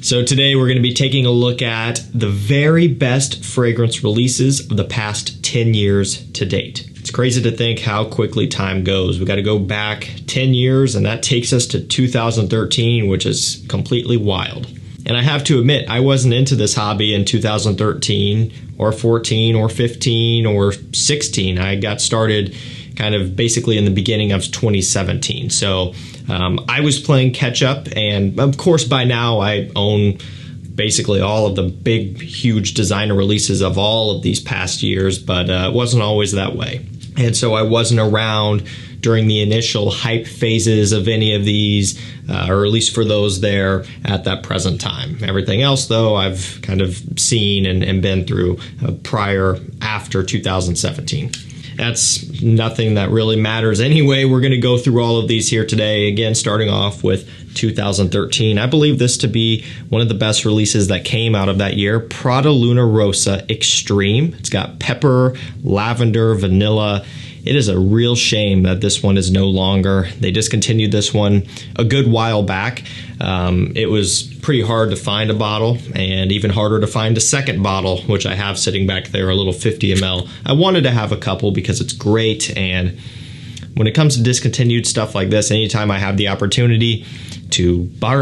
So today we're going to be taking a look at the very best fragrance releases of the past 10 years to date. It's crazy to think how quickly time goes. We got to go back 10 years and that takes us to 2013, which is completely wild. And I have to admit, I wasn't into this hobby in 2013 or 14 or 15 or 16. I got started kind of basically in the beginning of 2017. So I was playing catch up, and of course by now I own basically all of the big, huge designer releases of all of these past years, but it wasn't always that way. And so I wasn't around during the initial hype phases of any of these, or at least for those there at that present time. Everything else, though, I've kind of seen and been through after 2017. That's nothing that really matters anyway. We're going to go through all of these here today. Again, starting off with 2013. I believe this to be one of the best releases that came out of that year. Prada Luna Rossa Extreme. It's got pepper, lavender, vanilla. It is a real shame that this one is no longer. They discontinued this one a good while back. It was pretty hard to find a bottle, and even harder to find a second bottle, which I have sitting back there, a little 50 ml. I wanted to have a couple because it's great, and when it comes to discontinued stuff like this, anytime I have the opportunity to buy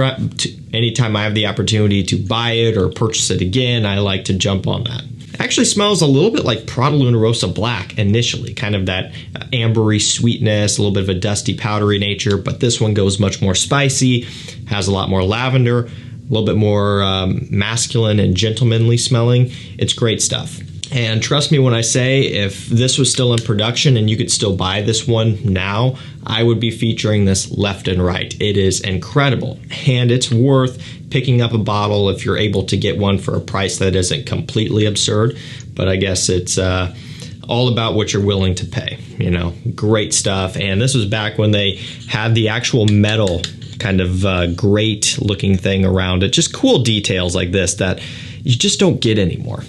it or purchase it again, I like to jump on that. It actually smells a little bit like Prada Luna Rossa Black initially, kind of that ambery sweetness, a little bit of a dusty, powdery nature, but this one goes much more spicy, has a lot more lavender, a little bit more masculine and gentlemanly smelling. It's great stuff. And trust me when I say, if this was still in production and you could still buy this one now, I would be featuring this left and right. It is incredible, and it's worth picking up a bottle if you're able to get one for a price that isn't completely absurd. But I guess it's all about what you're willing to pay. You know, great stuff. And this was back when they had the actual metal kind of great looking thing around it. Just cool details like this that you just don't get anymore.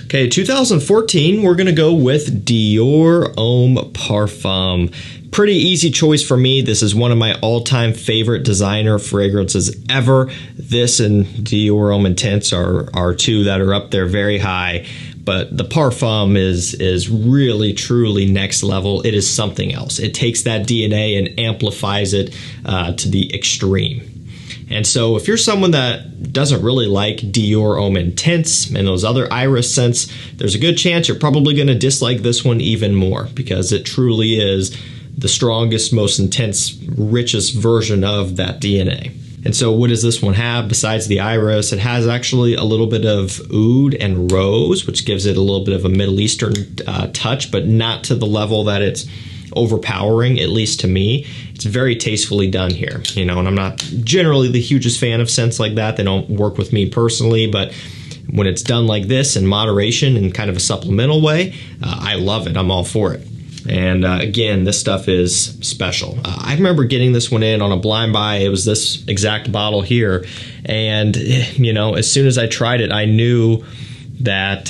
Okay, 2014, we're going to go with DIOR Homme Parfum. Pretty easy choice for me. This is one of my all-time favorite designer fragrances ever. This and DIOR Homme Intense are two that are up there very high. But the Parfum is really, truly next level. It is something else. It takes that DNA and amplifies it to the extreme. And so if you're someone that doesn't really like DIOR Homme Intense and those other iris scents, there's a good chance you're probably going to dislike this one even more, because it truly is the strongest, most intense, richest version of that DNA. And so what does this one have besides the iris? It has actually a little bit of oud and rose, which gives it a little bit of a Middle Eastern touch, but not to the level that it's overpowering, at least to me. It's very tastefully done here, you know, and I'm not generally the hugest fan of scents like that. They don't work with me personally, but when it's done like this in moderation in kind of a supplemental way, I love it. I'm all for it. And again, this stuff is special. I remember getting this one in on a blind buy. It was this exact bottle here. And, you know, as soon as I tried it, I knew that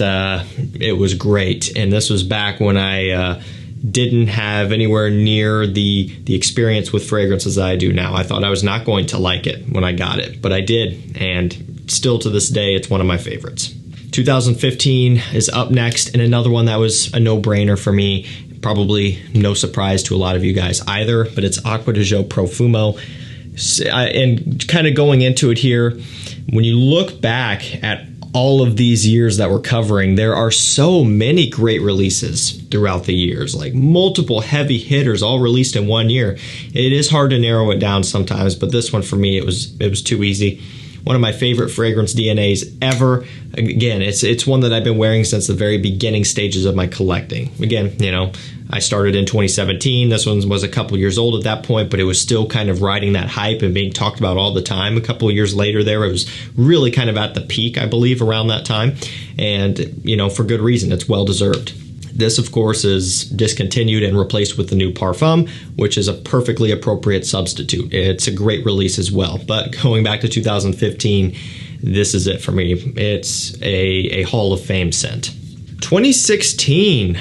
it was great. And this was back when I didn't have anywhere near the experience with fragrances that I do now. I thought I was not going to like it when I got it, but I did. And still to this day, it's one of my favorites. 2015 is up next, and another one that was a no-brainer for me. Probably no surprise to a lot of you guys either, but it's Acqua di Gio Profumo. And kind of going into it here, when you look back at all of these years that we're covering, there are so many great releases throughout the years, like multiple heavy hitters all released in one year. It is hard to narrow it down sometimes, but this one for me, it was too easy. One of my favorite fragrance DNAs ever. Again, it's one that I've been wearing since the very beginning stages of my collecting. Again, you know, I started in 2017. This one was a couple years old at that point, but it was still kind of riding that hype and being talked about all the time. A couple of years later there, it was really kind of at the peak, I believe, around that time. And, you know, for good reason. It's well-deserved. This, of course, is discontinued and replaced with the new Parfum, which is a perfectly appropriate substitute. It's a great release as well. But going back to 2015, this is it for me. It's a Hall of Fame scent. 2016.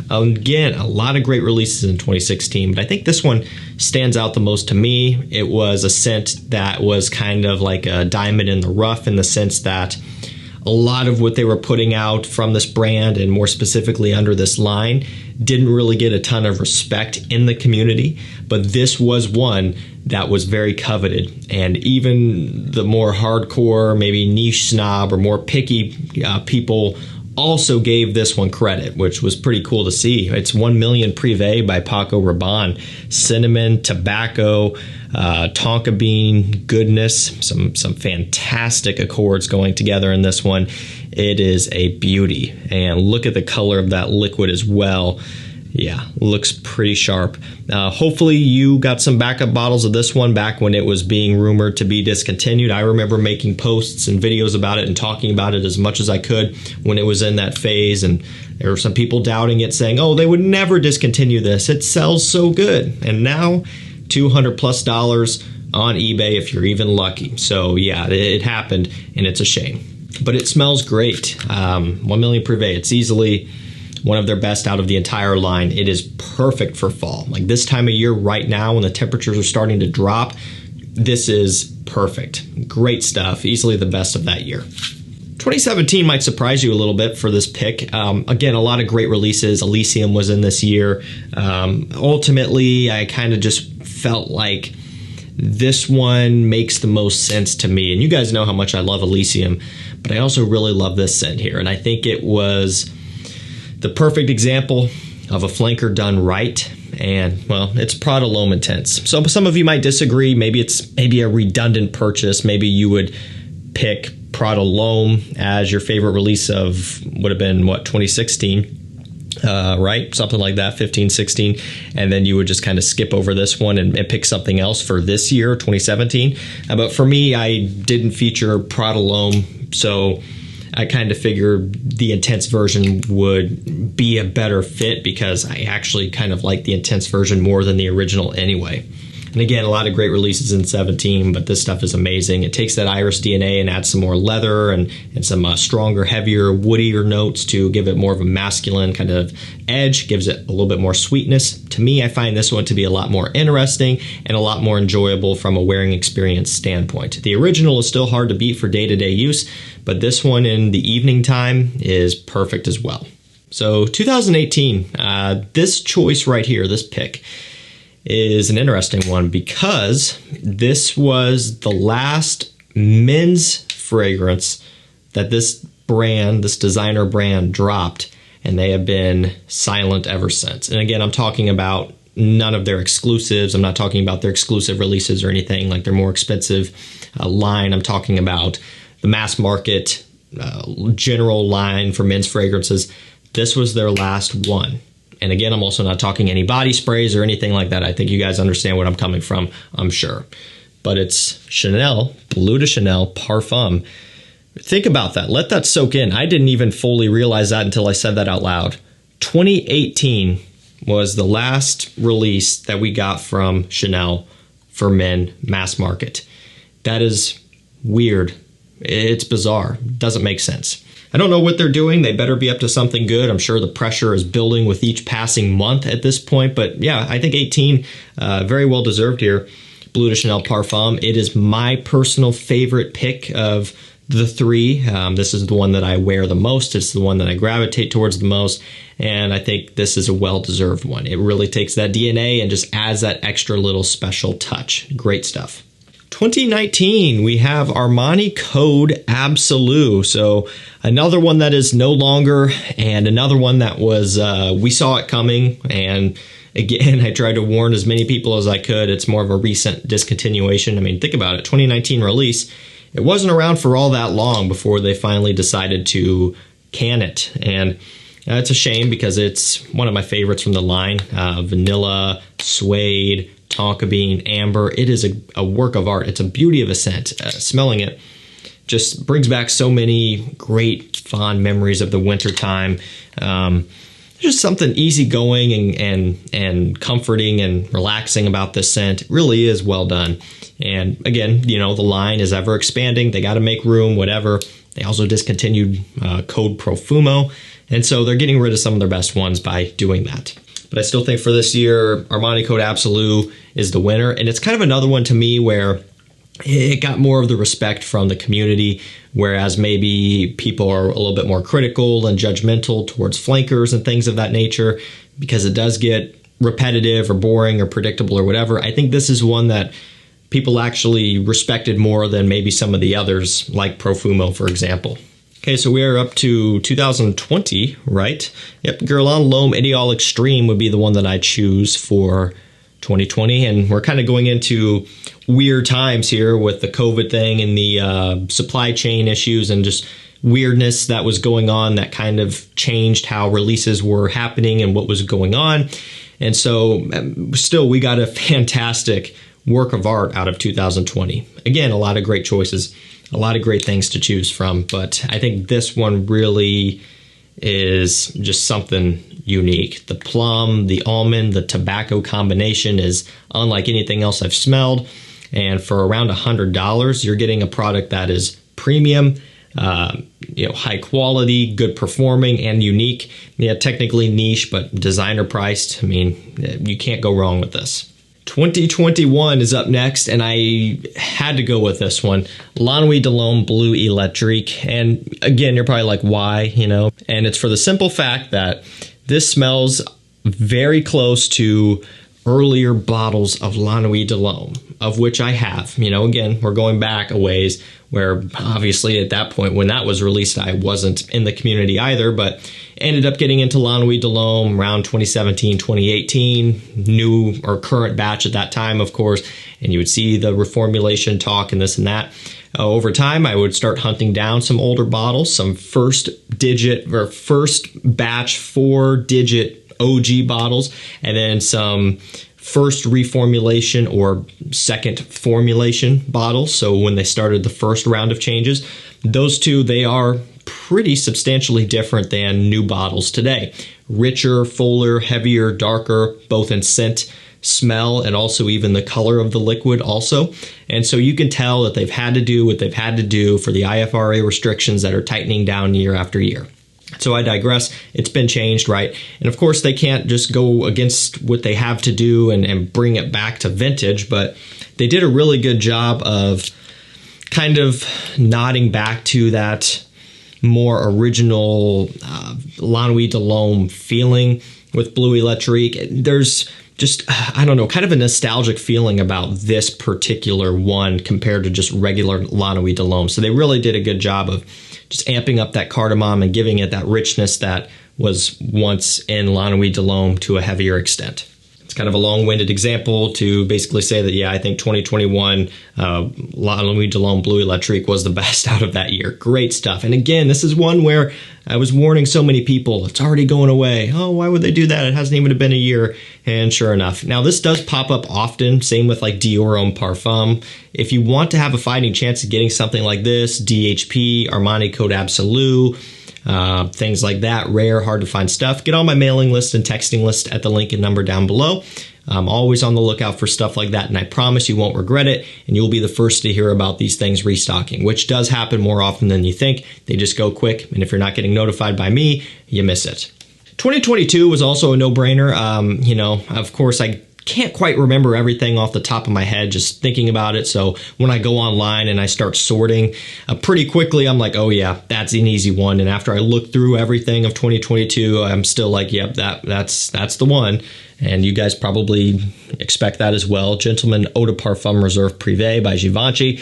Again, a lot of great releases in 2016, but I think this one stands out the most to me. It was a scent that was kind of like a diamond in the rough, in the sense that a lot of what they were putting out from this brand, and more specifically under this line, didn't really get a ton of respect in the community, but this was one that was very coveted. And even the more hardcore, maybe niche snob or more picky people also gave this one credit, which was pretty cool to see. It's 1 Million PRIVEE by Paco Rabanne. Cinnamon, tobacco, tonka bean goodness, some fantastic accords going together in this one. It is a beauty, and look at the color of that liquid as well. Yeah, looks pretty sharp. Hopefully you got some backup bottles of this one back when it was being rumored to be discontinued. I remember making posts and videos about it and talking about it as much as I could when it was in that phase, and there were some people doubting it, saying, oh, they would never discontinue this. It sells so good. And now $200+ on eBay if you're even lucky. So yeah, it happened, and it's a shame. But it smells great. 1 Million PRIVEE. It's easily one of their best out of the entire line. It is perfect for fall. Like this time of year right now when the temperatures are starting to drop, this is perfect. Great stuff. Easily the best of that year. 2017 might surprise you a little bit for this pick. Again, a lot of great releases. Elysium was in this year. Ultimately, I kind of just felt like this one makes the most sense to me. And you guys know how much I love Elysium, but I also really love this scent here. And I think it was the perfect example of a flanker done right. And well, it's Prada L'Homme Intense. So some of you might disagree. Maybe it's a redundant purchase. Maybe you would pick Prada L'Homme as your favorite release of, would have been what, 2016, right? Something like that, 15, 16. And then you would just kind of skip over this one and pick something else for this year, 2017. But for me, I didn't feature Prada L'Homme, so I kind of figured the Intense version would be a better fit because I actually kind of like the Intense version more than the original anyway. And again, a lot of great releases in 17, but this stuff is amazing. It takes that iris DNA and adds some more leather and some stronger, heavier, woodier notes to give it more of a masculine kind of edge, gives it a little bit more sweetness. To me, I find this one to be a lot more interesting and a lot more enjoyable from a wearing experience standpoint. The original is still hard to beat for day-to-day use, but this one in the evening time is perfect as well. So 2018, this choice right here, this pick, is an interesting one because this was the last men's fragrance that this brand, this designer brand, dropped, and they have been silent ever since. And again, I'm talking about none of their exclusives. I'm not talking about their exclusive releases or anything like their more expensive line. I'm talking about the mass market general line for men's fragrances. This was their last one. And again, I'm also not talking any body sprays or anything like that. I think you guys understand what I'm coming from, I'm sure. But it's Chanel, Bleu de Chanel Parfum. Think about that. Let that soak in. I didn't even fully realize that until I said that out loud. 2018 was the last release that we got from Chanel for men mass market. That is weird. It's bizarre. Doesn't make sense. I don't know what they're doing. They better be up to something good. I'm sure the pressure is building with each passing month at this point. But yeah, I think 18, very well deserved here. Bleu de Chanel Parfum. It is my personal favorite pick of the three. This is the one that I wear the most. It's the one that I gravitate towards the most. And I think this is a well-deserved one. It really takes that DNA and just adds that extra little special touch. Great stuff. 2019, we have Armani Code Absolu. So another one that is no longer, and another one that was, we saw it coming. And again, I tried to warn as many people as I could. It's more of a recent discontinuation. I mean, think about it, 2019 release. It wasn't around for all that long before they finally decided to can it. And it's a shame because it's one of my favorites from the line. Vanilla, suede, tonka bean, amber. It is a work of art. It's a beauty of a scent. Smelling it just brings back so many great fond memories of the winter time. There's just something easygoing and comforting and relaxing about this scent. It really is well done. And again, you know, the line is ever expanding. They got to make room, whatever. They also discontinued Code Profumo. And so they're getting rid of some of their best ones by doing that. But I still think for this year, Armani Code Absolu is the winner. And it's kind of another one to me where it got more of the respect from the community, whereas maybe people are a little bit more critical and judgmental towards flankers and things of that nature, because it does get repetitive or boring or predictable or whatever. I think this is one that people actually respected more than maybe some of the others, like Profumo, for example. Okay, so we are up to 2020, right? Yep, Guerlain L'Homme Ideal Extreme would be the one that I choose for 2020. And we're kind of going into weird times here with the COVID thing and the supply chain issues and just weirdness that was going on that kind of changed how releases were happening and what was going on. And so still, we got a fantastic work of art out of 2020. Again, a lot of great choices, a lot of great things to choose from, but I think this one really is just something unique. The plum, the almond, the tobacco combination is unlike anything else I've smelled, and for around $100, you're getting a product that is premium, high quality, good performing, and unique. Yeah, technically niche, but designer priced. I mean, you can't go wrong with this. 2021 is up next, and I had to go with this one, La Nuit de l'Homme BLEU Electrique. And again, you're probably like, why, And it's for the simple fact that this smells very close to earlier bottles of La Nuit de l'Homme, of which I have. Again, we're going back a ways, where obviously at that point when that was released, I wasn't in the community either, but ended up getting into La Nuit de l'Homme around 2017, 2018, new or current batch at that time, of course, and you would see the reformulation talk and this and that. Over time, I would start hunting down some older bottles, some first batch 4-digit OG bottles, and then some first reformulation or second formulation bottles. So when they started the first round of changes, those two, they are pretty substantially different than new bottles today. Richer, fuller, heavier, darker, both in scent, smell, and also even the color of the liquid also. And so you can tell that they've had to do what they've had to do for the IFRA restrictions that are tightening down year after year. So I digress. It's been changed, right? And of course, they can't just go against what they have to do and bring it back to vintage, but they did a really good job of kind of nodding back to that more original La Nuit de l'Homme feeling with BLEU Electrique. There's just, I don't know, kind of a nostalgic feeling about this particular one compared to just regular La Nuit de l'Homme. So they really did a good job of just amping up that cardamom and giving it that richness that was once in La Nuit de l'Homme to a heavier extent. It's kind of a long-winded example to basically say that, yeah, I think 2021 La Nuit de l'Homme BLEU Electrique was the best out of that year. Great stuff. And again, this is one where I was warning so many people, it's already going away. Oh, why would they do that? It hasn't even been a year. And sure enough. Now, this does pop up often. Same with like DIOR Homme Parfum. If you want to have a fighting chance of getting something like this, DHP, Armani Code Absolu, things like that, rare, hard to find stuff, get on my mailing list and texting list at the link and number down below. I'm always on the lookout for stuff like that, and I promise you won't regret it, and you'll be the first to hear about these things restocking, which does happen more often than you think. They just go quick, and if you're not getting notified by me, you miss it. 2022 was also a no-brainer. Of course, I can't quite remember everything off the top of my head just thinking about it. So when I go online and I start sorting pretty quickly, I'm like, oh yeah, that's an easy one. And after I look through everything of 2022, I'm still like, yep, that's the one. And you guys probably expect that as well. Gentleman Eau de Parfum Reserve Privé by Givenchy.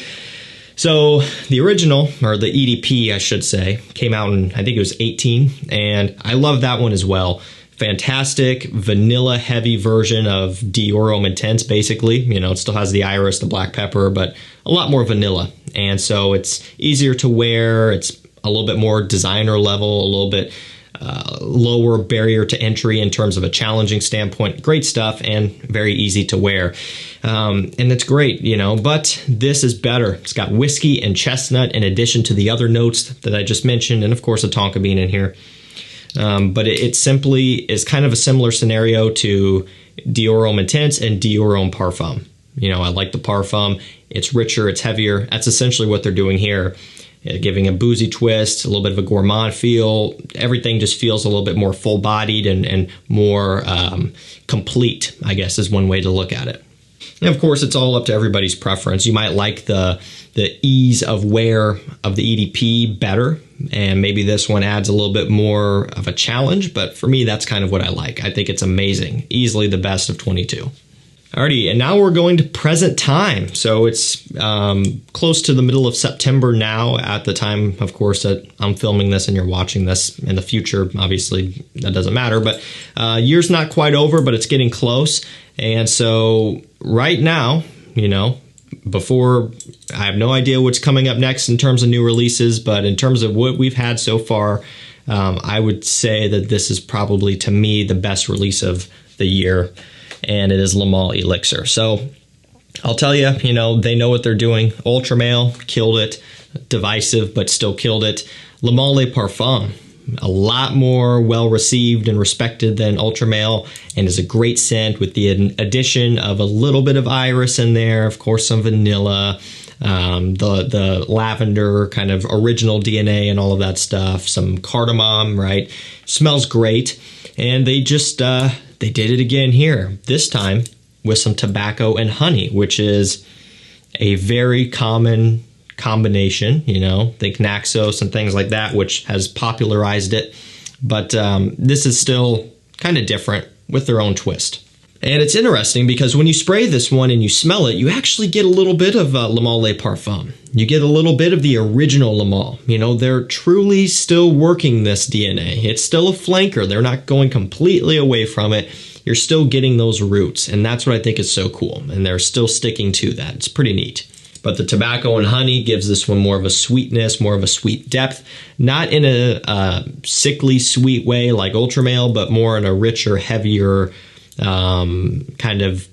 So the original, or the EDP, I should say, came out in, I think it was 18, and I love that one as well. Fantastic vanilla heavy version of DIOR Homme Intense, basically. It still has the iris, the black pepper, but a lot more vanilla. And so it's easier to wear. It's a little bit more designer level, a little bit lower barrier to entry in terms of a challenging standpoint. Great stuff and very easy to wear. And it's great, but this is better. It's got whiskey and chestnut in addition to the other notes that I just mentioned, and of course a tonka bean in here. But it simply is kind of a similar scenario to DIOR Homme Intense and DIOR Homme Parfum. I like the Parfum. It's richer, it's heavier. That's essentially what they're doing here. giving a boozy twist, a little bit of a gourmand feel. Everything just feels a little bit more full-bodied and more complete, I guess, is one way to look at it. And of course, it's all up to everybody's preference. You might like the ease of wear of the EDP better, and maybe this one adds a little bit more of a challenge, but for me, that's kind of what I like. I think it's amazing. Easily the best of 22. Alrighty, and now we're going to present time. So it's close to the middle of September now at the time, of course, that I'm filming this and you're watching this in the future. Obviously, that doesn't matter, but year's not quite over, but it's getting close. And so right now, you know, before, I have no idea what's coming up next in terms of new releases, but in terms of what we've had so far, I would say that this is probably, to me, the best release of the year. And it is Le Male Elixir. So I'll tell you, you know, they know what they're doing. Ultra Male killed it. Divisive, but still killed it. Le Male Parfum, a lot more well received and respected than Ultra Male, and is a great scent with the addition of a little bit of iris in there, of course some vanilla, the lavender kind of original DNA and all of that stuff, some cardamom, right? Smells great, and they just they did it again here, this time with some tobacco and honey, which is a very common combination, you know, think Naxos and things like that, which has popularized it. But this is still kind of different with their own twist. And it's interesting because when you spray this one and you smell it, you actually get a little bit of Le Male Parfum. You get a little bit of the original Le Male. You know, they're truly still working this DNA. It's still a flanker. They're not going completely away from it. You're still getting those roots, and that's what I think is so cool. And they're still sticking to that. It's pretty neat. But the tobacco and honey gives this one more of a sweetness, more of a sweet depth. Not in a sickly sweet way like Ultra Male, but more in a richer, heavier, kind of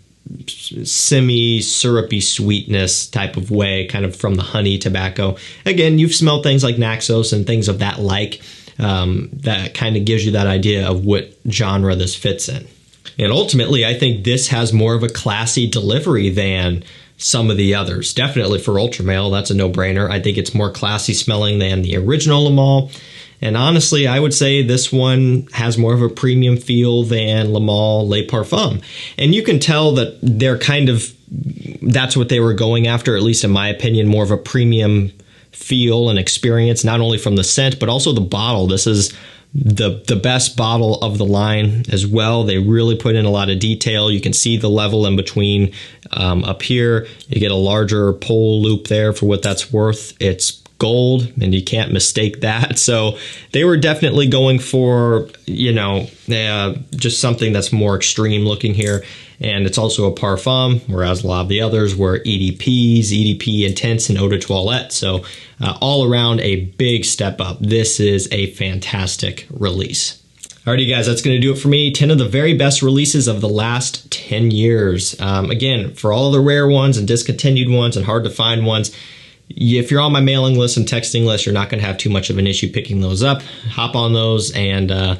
semi-syrupy sweetness type of way, kind of from the honey tobacco. Again, you've smelled things like Naxos and things of that like. That kind of gives you that idea of what genre this fits in. And ultimately, I think this has more of a classy delivery than some of the others. Definitely for Ultra Male, that's a no-brainer. I think it's more classy smelling than the original Le Male. And honestly, I would say this one has more of a premium feel than Le Male Parfum. And you can tell that they're kind of, that's what they were going after, at least in my opinion, more of a premium feel and experience, not only from the scent, but also the bottle. This is the best bottle of the line as well. They really put in a lot of detail. You can see the level in between up here. You get a larger pole loop there for what that's worth. It's gold, and you can't mistake that. So they were definitely going for, you know, just something that's more extreme looking here. And it's also a parfum, whereas a lot of the others were EDPs, EDP Intense, and Eau de Toilette. So all around a big step up. This is a fantastic release. Alrighty guys, that's going to do it for me. 10 of the very best releases of the last 10 years. Again, for all the rare ones and discontinued ones and hard to find ones, if you're on my mailing list and texting list, you're not going to have too much of an issue picking those up. Hop on those and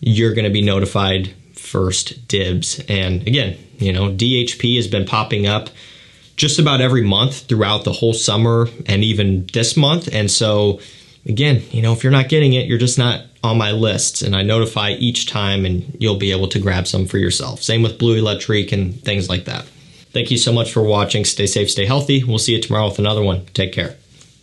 you're going to be notified first dibs. And again, you know, DHP has been popping up just about every month throughout the whole summer and even this month. And so again, you know, if you're not getting it, you're just not on my lists, and I notify each time and you'll be able to grab some for yourself. Same with BLEU, ELECTRIQUE, and things like that. Thank you so much for watching. Stay safe, stay healthy. We'll see you tomorrow with another one. Take care.